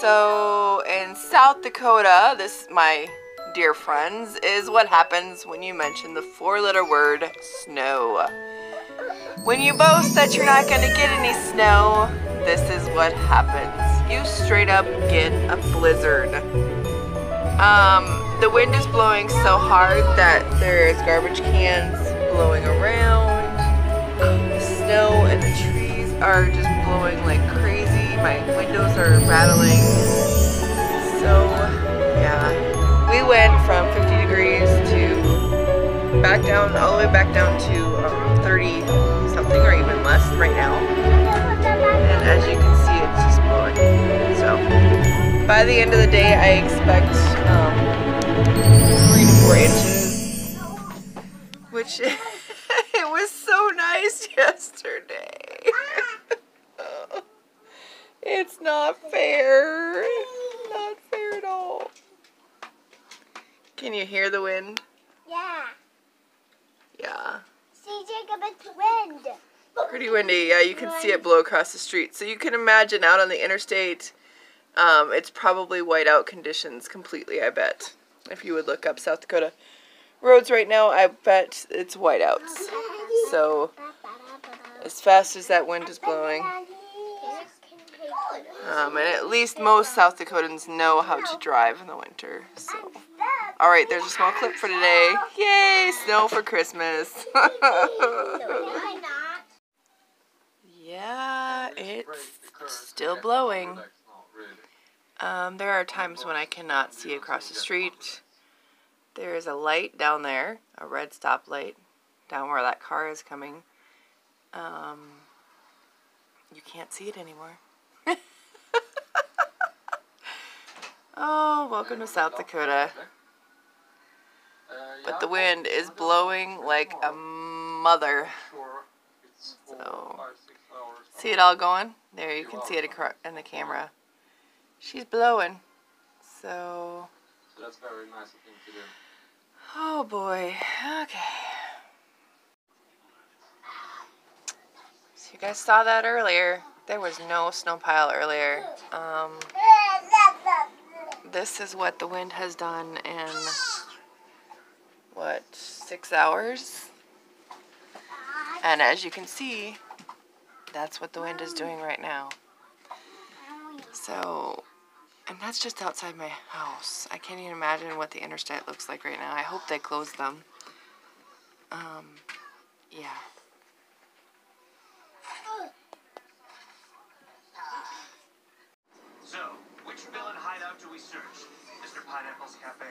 So in South Dakota, this, my dear friends, is what happens when you mention the 4-letter word snow. When you boast that you're not going to get any snow, this is what happens. You straight up get a blizzard. The wind is blowing so hard that there's garbage cans blowing around. The snow and the trees are just blowing like crazy. My windows are rattling. So, yeah. We went from 50 degrees to back down, all the way back down to 30 something or even less right now. And as you can see, it's just blowing. So, by the end of the day, I expect 3 to 4 inches, which it was so nice yesterday. It's not fair. Not fair at all. Can you hear the wind? Yeah. Yeah. See, Jacob, it's wind. Pretty windy. Yeah, you can see it blow across the street. So you can imagine out on the interstate, it's probably whiteout conditions completely, I bet. If you would look up South Dakota roads right now, I bet it's whiteouts. So as fast as that wind is blowing. And at least most South Dakotans know how to drive in the winter. So, alright, there's a small clip for today. Yay, snow for Christmas. Yeah, it's still blowing. There are times when I cannot see across the street. There is a light down there, a red stoplight, down where that car is coming. You can't see it anymore. Oh, welcome to South Dakota. But the wind is blowing like a mother. So, see it all going? There, you can see it in the camera. She's blowing. So that's very nice thing to do. Oh boy. Okay. So you guys saw that earlier. There was no snow pile earlier. This is what the wind has done in, what, 6 hours? And as you can see, that's what the wind is doing right now. So, and that's just outside my house. I can't even imagine what the interstate looks like right now. I hope they close them. Yeah. So, which villain hideout do we search? Mr. Pineapple's Cafe?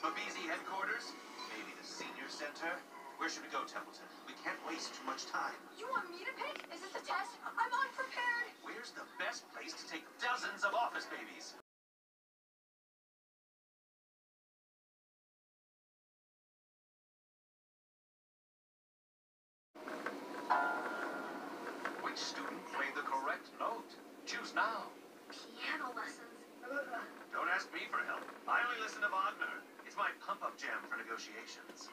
Babeezy headquarters? Maybe the senior center? Where should we go, Templeton? We can't waste too much time. You want me to pick? Is this a test? I'm unprepared. Where's the best place to take dozens of office babies? Which student played the correct note? Choose now. Piano lessons. Don't ask me for help. I only listen to Wagner. It's my pump-up jam for negotiations.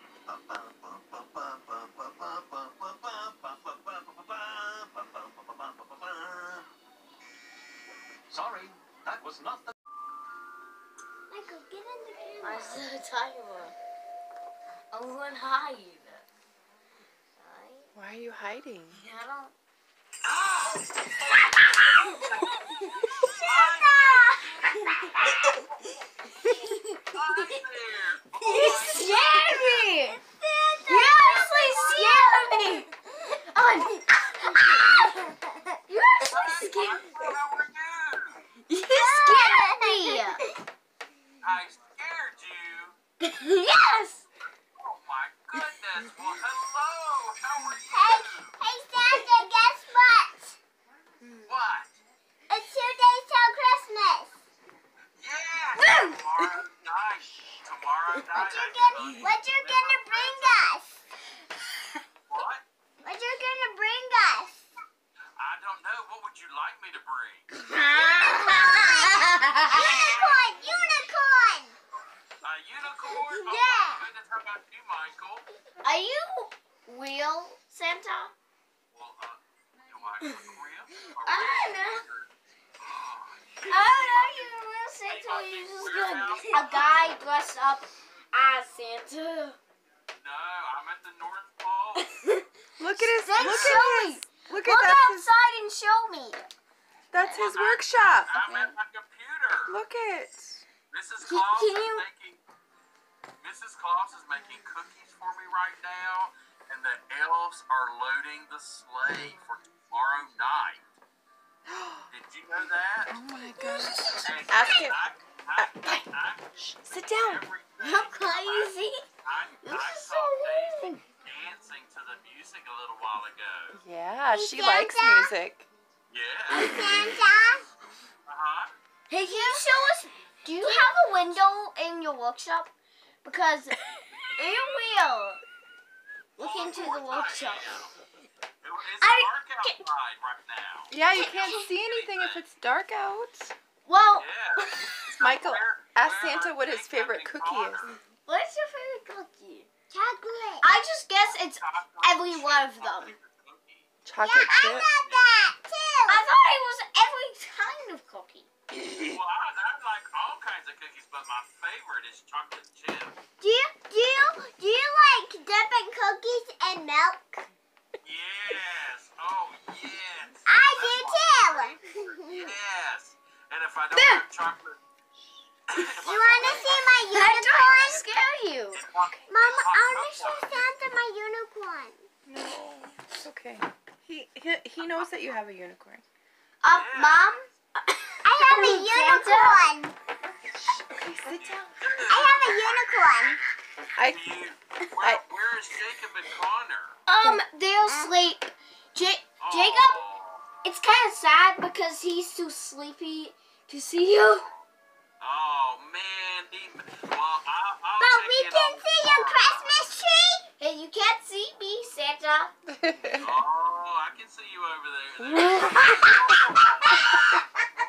Sorry, that was not the... Michael, get in the camera. I'm so tired. I won't hide. Why are you hiding? I don't... You scared me! You actually scared me! You actually scared me! You scared me! I scared you? Yes! Oh my goodness. Well, hello. How are Hey, you? hey, Santa, guess what? What? It's 2 days till Christmas. Yeah. Tomorrow night. Tomorrow night. What you gonna bring us? What? What you gonna bring us? I don't know. What would you like me to bring? Unicorn! Unicorn! A unicorn? Yeah. Oh my goodness. How about you, Michael? Are you real, Santa? Well, do I look real? I don't know. You will Santa. You just a guy dressed up as Santa. No, I'm at the North Pole. Look at his. Then Look show at me. his. Look at Look that's his. outside and show me. That's his workshop. I'm at my computer. Look it. Mrs. Can Claus is you- making. Mrs. Claus is making cookies for me right now, and the elves are loading the sleigh for tomorrow night. Did you know that? Oh my gosh. And Ask him. I Sit down. How crazy. I This is saw so Daisy weird. dancing to the music a little while ago. Yeah, she Santa? likes music. Yeah. Santa? Uh-huh. Hey, can you show us? Do you have a window in your workshop? Because it will look into the workshop. It's dark outside right now. Yeah, you can't see anything if it's dark out. Well, Yeah. Michael, ask Where Santa are what his they favorite having cookie is. Connor? what's your favorite cookie? Chocolate. I just guess it's every one of them. Chocolate I chip. got that too. I thought it was every kind of cookie. Well, I like all kinds of cookies, but my favorite is chocolate chip. Do you like dipping cookies in milk? Yes. Oh, yes. I do too. Yes. And if I don't have chocolate... You want to see my unicorn? Scare you. Mama, I want to show Santa my unicorn. No, it's okay. He knows that you have a unicorn. Mom. I have a unicorn. Okay, sit down. I have a unicorn. Where is Jacob and Connor? They're asleep. Jacob, Oh. it's kind of sad because he's too sleepy to see you. Oh, man. Well, I'll But check we in can on see your tomorrow. Christmas tree. Hey, you can't see me, Santa. Oh, I can see you over there.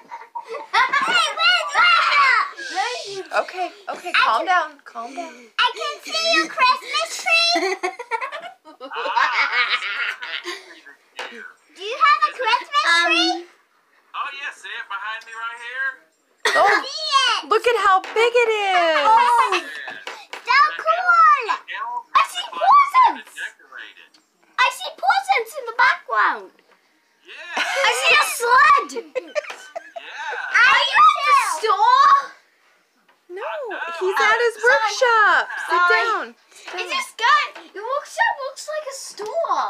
Hey, where's Santa? Okay, calm down. Calm down. I can see your Christmas tree. Do you have a Christmas tree? Oh, yeah, see it behind me right here? Oh, See it. look at how big it is. Oh, Yeah. so cool. I see presents. Decorated. I see presents in the background. Yeah. I see a sled. Yeah. Are you at the store? No, he's at his workshop. Sit Sorry. down. It's just good. Your workshop looks like a store.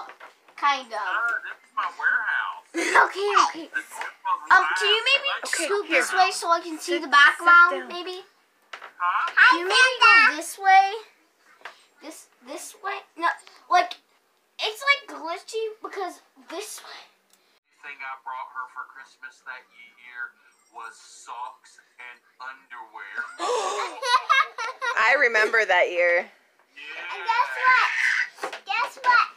Kind of. This is my warehouse. Okay. Can you maybe Okay, scoot here. this way so I can see Sit- the background, sit down. maybe? Huh? Can you maybe go this way? This way? No, like, it's like glitchy because this way. The thing I brought her for Christmas that year was socks and underwear. I remember that year. Yeah. And guess what? Guess what?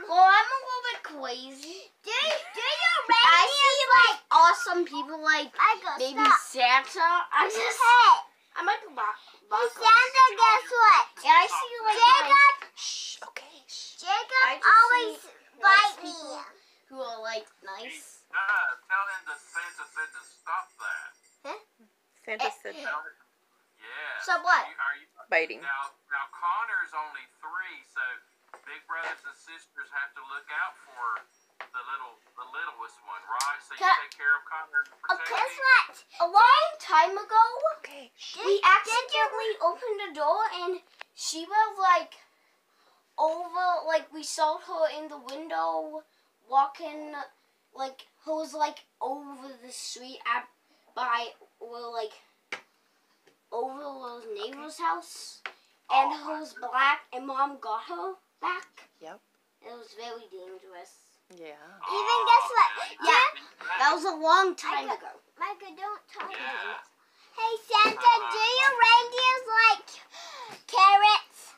Well, I'm a little bit crazy. Do your I reindeer see like awesome people like I go maybe stop. Santa. Hey, I might go back. hey, Santa, guess what? And I see like Jacob, Shh. Okay. Shh. Jacob I just always see bite me. people who are like nice. Tell him the Santa said to stop that. Santa said Tell him. Yeah. So what? Are you, biting. now Connor's only 3, so big brothers and sisters have to look out for the littlest one, right? So you take care of Connor and protect Guess him. what? A long time ago, Okay. Shh. we accidentally opened the door and she was like over, like we saw her in the window walking, like who was like over the street over the neighbor's house, and her was black, and Mom got her back. Yep. It was very dangerous. Yeah. Even guess what? Yeah, that was a long time ago. Micah, don't talk. Yeah. Hey, Santa, do your reindeers like carrots?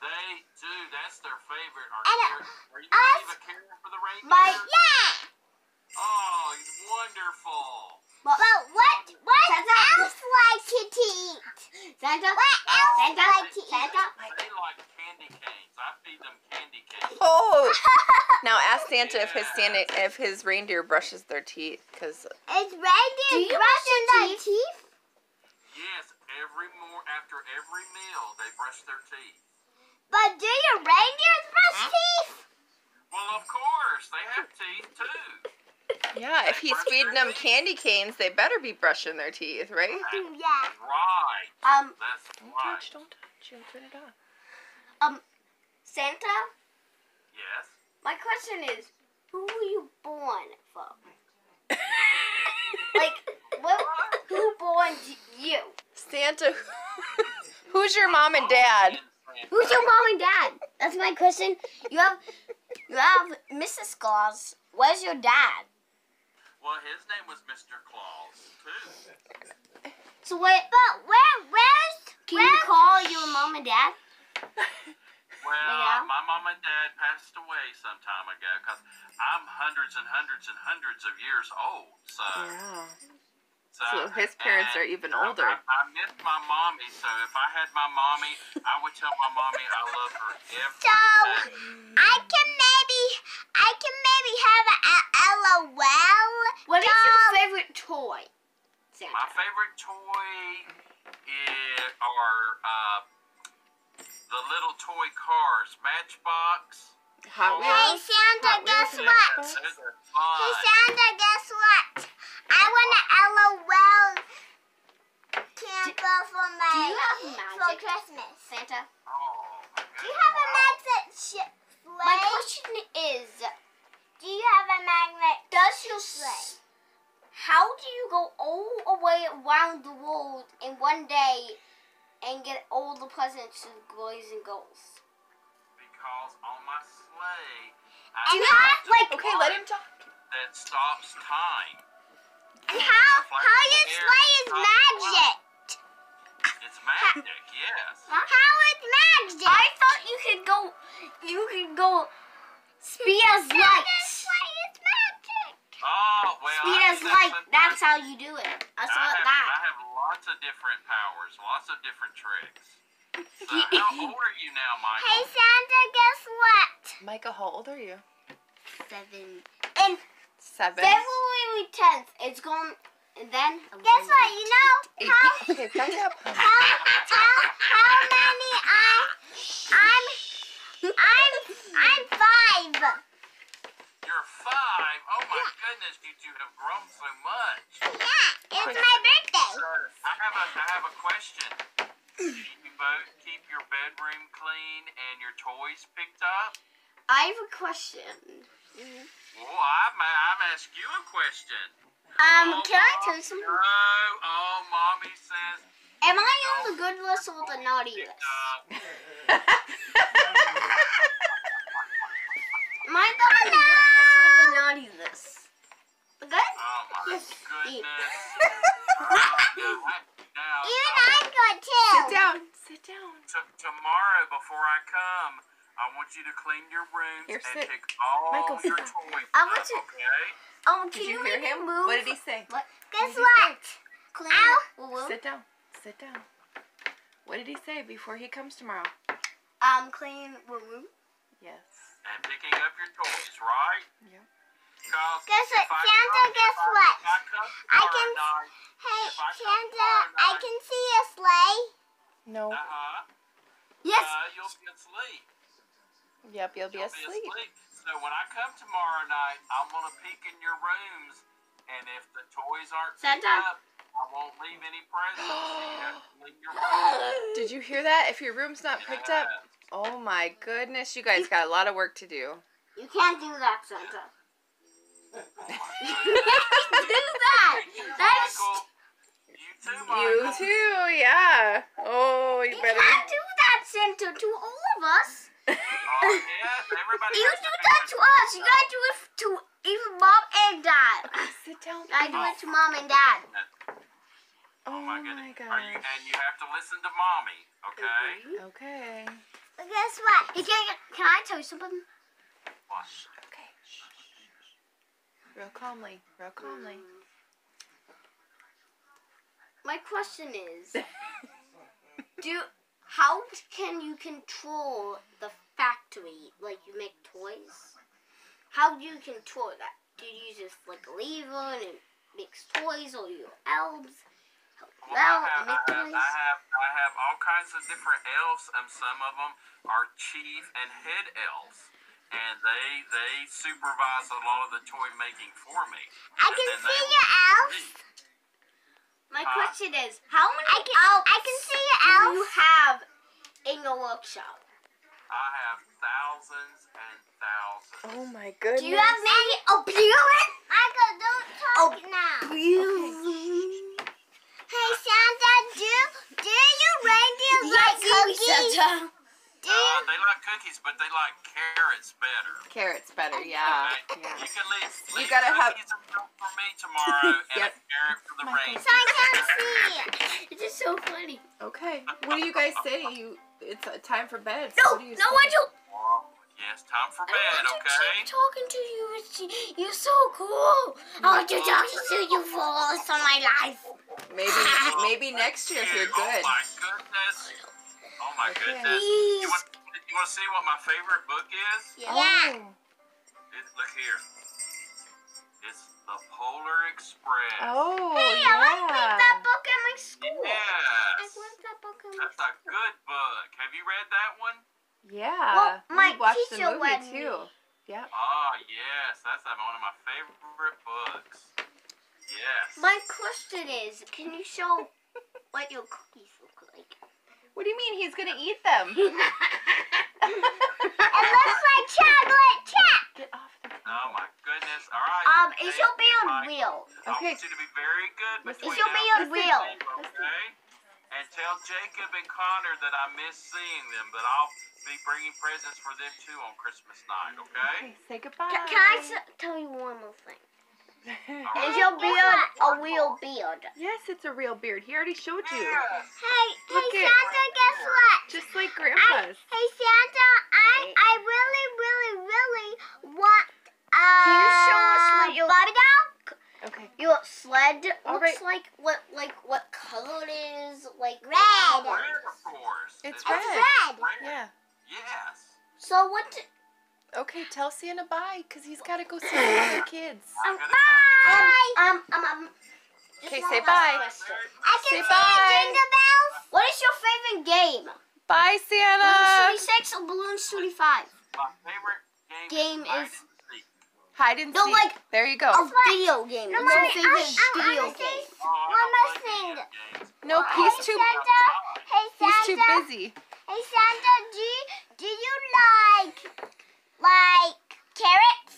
They do. That's their favorite. And, Are you going to leave a carrot for the reindeer? Yeah. Oh, wonderful. But what Santa? else like to eat? Santa? What else Santa? like to eat? Santa? They like candy canes. I feed them candy canes. Oh. Now ask Santa if his reindeer brushes their teeth, because Is reindeer brushing their teeth? Yes, after every meal, they brush their teeth. But do your reindeers brush teeth? Well, of course, they have teeth too. yeah, if he's brush feeding their them teeth. candy canes, they better be brushing their teeth, right? Yeah. Right. That's Don't right. touch, don't touch. You'll turn it off. Santa, Yes. my question is, who were you born from? Like, who born you? Santa, who's your mom and dad? Who's your mom and dad? That's my question. You have Mrs. Claus. Where's your dad? Well, his name was Mr. Claus too. So wait, But where's can you call your mom and dad? Well, Yeah. my mom and dad passed away some time ago because I'm hundreds and hundreds and hundreds of years old. Yeah. So his parents are even I older. miss my mommy, so if I had my mommy, I would tell my mommy I love her every So day. I can maybe have a LOL. What is your favorite toy, Santa? My favorite toy are the little toy cars, Matchbox. Hot Hey Wheels. Santa, Hot Wheels guess and what? Those Matchbox. are Hey fun. Santa, guess what? I want a LOL camper for Do you have for magic, Christmas. Santa? Oh, my Do you goodness. have a magnet My sleigh? question is, Do you have a magnet? does your how do you go all the way around the world in one day and get all the presents to the boys and girls? Because on my sleigh, And I how, have like, Okay, let him talk. that stops time. and how your sleigh is magic? It's magic, yes. How is magic? I thought you could go speed as light. sleigh is magic. Oh, well, Speed I as do light. sometimes. That's how you do it. I saw I that. have lots of different powers, lots of different tricks. So how old are you now, Michael? Hey Santa, guess what? Micah, how old are you? 7. 7. February 10th. It's going. And then. Guess what? You know how Okay, back up. how many I'm 5. You're 5. Oh my goodness, you two have grown so much. Yeah, it's my birthday. So, I have a question. Do you both keep your bedroom clean and your toys picked up? I have a question. Well, I'm asking you a question. Can I tell you something? No, oh, mommy says. Am I on the good list or the naughty picked list? up. Am I on the good list or the naughty list? The good? Oh my Yes. goodness. Now, Even I'm good too. Sit down. Sit down. tomorrow before I come, I want you to clean your rooms Here, and sit. take all Michael, your sit down. toys I want up, you- okay? Can Did you make hear me him? move? What did he say? What? Guess Did he what? Clean. Ow. Sit down. Sit down. What did he say before he comes tomorrow? Clean room. Yes. And picking up your toys, right? Yep. Because Guess what? if I Santa, come- guess if I- what? if I come I tomorrow can- night, Hey If I come Santa, tomorrow I night- can see a sleigh. No. Yes. You'll be asleep. Yep, you'll be You'll asleep. So when I come tomorrow night, I'm gonna peek in your rooms, and if the toys aren't picked Santa. up, I won't leave any presents. So you have to leave your room. Did you hear that? If your room's not picked up, oh my goodness, you guys got a lot of work to do. You can't do that, Santa. Oh my You goodness. can't do that. That's. Michael, you too, You Michael. too, yeah. Oh, you You better. can't do that, Santa, to all of us. Oh, yes, everybody You has do to pick that to their us. toys You up. gotta do it to even mom and dad. Sit down. I do it to mom and dad. Oh my my goodness. gosh. And you have to listen to mommy, okay? Okay. But guess what? Hey, can I tell you something? What? Okay. Real calmly. Real calmly. My question is, how can you control the factory? Like you make toys? How do you control that? Do you use just like a lever and it makes toys, or your elves help you out and make toys? I have all kinds of different elves, and some of them are chief and head elves, and they supervise a lot of the toy making for me. I can see your elves. My question is, how many I can see your do elves. you have in your workshop? I have thousands and thousands. Oh my goodness. Do you have maybe a build? Michael, don't talk now. Hey Santa, do you reindeer like cookies? Do you? They like cookies, but they like carrots better. Carrots better, yeah. Okay? Yeah. You can leave gotta have- cookies and milk for me tomorrow and Yep. a carrot for the rain. So I can't see. It's just so funny. Okay. What do you guys say? It's time for bed. So No, what do you no, say? I don't. Yes, time for I bed, want to okay? keep talking to you. You're so cool. I want to talk to you for all of my life. Maybe next year if you're good. Oh my goodness. Oh my Okay. goodness. Please. You want to see what my favorite book is? Yeah. Look here. It's The Polar Express. Oh, Hey, I like to read that book at my school. I Yes. want that book at my That's a good book. Have you read that one? yeah. Well, my we watched the teacher movie read too. me. Yeah. Oh, yes. That's one of my favorite books. Yes. My question is, can you show what your cookies look like? What do you mean he's gonna eat them? It looks like chocolate chip. Get off the table. Oh my goodness. All right. It should be on wheel. I Okay. want you to be very good between should be now on and wheel. December, okay? And tell Jacob and Connor that I miss seeing them, but I'll be bringing presents for them too on Christmas night, okay? Okay, say goodbye. Can I tell you one more thing? Is Alright. your beard a real beard? Yes, it's a real beard. He already showed you. Yes. Hey, Look hey it. Santa, guess what? Just like Grandpa's. Hey Santa, I really want Can you show us what your Barbie doll? Okay. your sled All looks right. like? What color it is? Like Red. Red, of course. It's It's red. red. Yeah. Yes. So what? Okay, tell Santa bye, because he's got to go see the other kids. Bye. Okay, just say one bye. last question. I can Say see bye. jingle bells. What is your favorite game? Bye, Balloon Santa. 36 or Balloon 35? My favorite Game hide is- and seek. Hide and No, seek. like- There you go. A video game. No, What's your Mommy, favorite video I'm game? Oh, I One don't more play thing. video games. Nope, Hey he's too Santa, hey he's too Santa, busy. hey Santa, do you like carrots?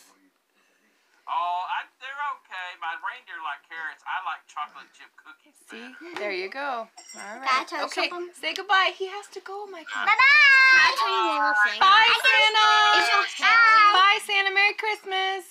Oh, they're okay. My reindeer like carrots. I like chocolate chip cookies. See? There you go. All Can I right. tell you Okay, something? say goodbye. He has to go, Mikey. Bye Can I bye. tell you one more thing? Bye, Is Santa. your hair Bye, Santa. Merry Christmas.